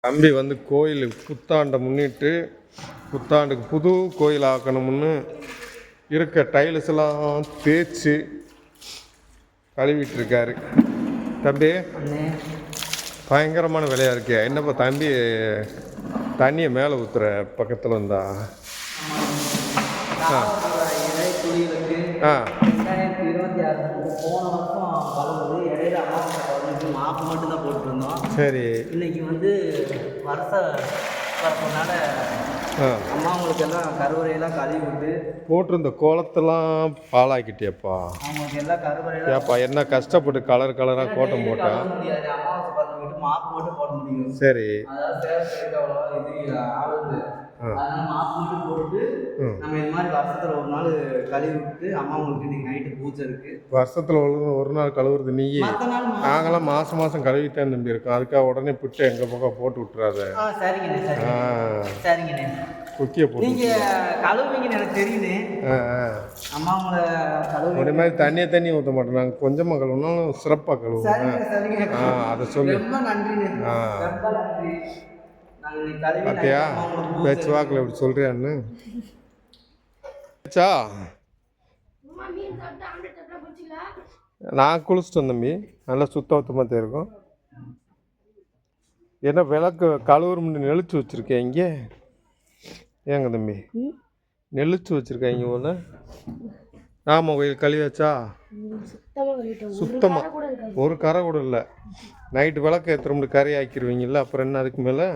தம்பி வந்து கோயில் புத்தாண்டை முன்னிட்டு புத்தாண்டுக்கு புது கோயில் ஆக்கணும்னு இருக்க டைல்ஸ் எல்லாம் தேய்ச்சி கழுவிட்டு இருக்காரு. தம்பி பயங்கரமான விலையா இருக்கே, என்னப்பா தம்பி தண்ணியை மேலே ஊற்றுற பக்கத்தில் இருந்தா? ஆ ஆ போன வருஷம் கழுவுது, இடையில மாப்பு மட்டும் தான் போட்டுருந்தோம். சரி, இன்னைக்கு வந்து வரனால அம்மாவங்களுக்கு எல்லாம் கருவறையெல்லாம் கழுவி விட்டு போட்டிருந்த கோலத்தெல்லாம் பாலாக்கிட்டியப்பா. அவங்களுக்கு எல்லாம் கருவறையெல்லாம் ஏப்பா என்ன கஷ்டப்பட்டு கலர் கலராக கோட்டம் போட்டா? முடியாது, அமாவாசை பண்ணிட்டு மாப்பு மட்டும் போட முடியும். சரி, அதாவது சேவை அவ்வளோவா இது ஆகுது. அதனால மாப்பு மட்டும் போட்டு நம்ம இந்த மாதிரி வருஷத்துல ஒரு நாள் கழுவி விட்டு அம்மாவங்களுக்கு இன்னைக்கு நைட்டு பூஜை இருக்கு. வருஷத்துல ஒரு நாள் கழுவுறது நீ? நாங்களாம் மாசம் மாசம் கழுவித்தான் தம்பி இருக்கோம். அதுக்காக உடனே புட்டு எங்க பக்கம் போட்டு விட்டுறாத. சரிங்கண்ணே, சரிங்கண்ணே. குக்கிய போட்டு நீங்க கழுவுவீங்கன்னு எனக்கு தெரியுது. அம்மாவங்கள கழுவு ஒரு மாதிரி தண்ணி ஊற்ற மாட்டோம். நாங்கள் கொஞ்சமாக கழுவுனாலும் சிறப்பாக கழுவுவோம். அதை சொல்லி ரொம்ப நன்றிண்ணே, ரொம்ப நன்றி. பார்த்தியா பேச்சு வாக்கில் இப்படி சொல்கிறியான்னு? நான் குளிச்சுட்டேன் தம்பி, நல்லா சுத்தமாக தான் இருக்கும். என்ன விளக்கு கழுவுற முன்னாடி நெளிச்சு வச்சுருக்கேன் இங்கே? ஏங்க தம்பி நெளிச்சு வச்சுருக்கேன் இங்கே ஒன்று? ஆமாம், கோயில் கழுவியாச்சா? சுத்தமாக ஒரு கரை கூட இல்லை. நைட்டு விளக்கு ஏற்றுற கரை ஆக்கிடுவீங்கல்ல, அப்புறம் என்ன அதுக்கு மேலே?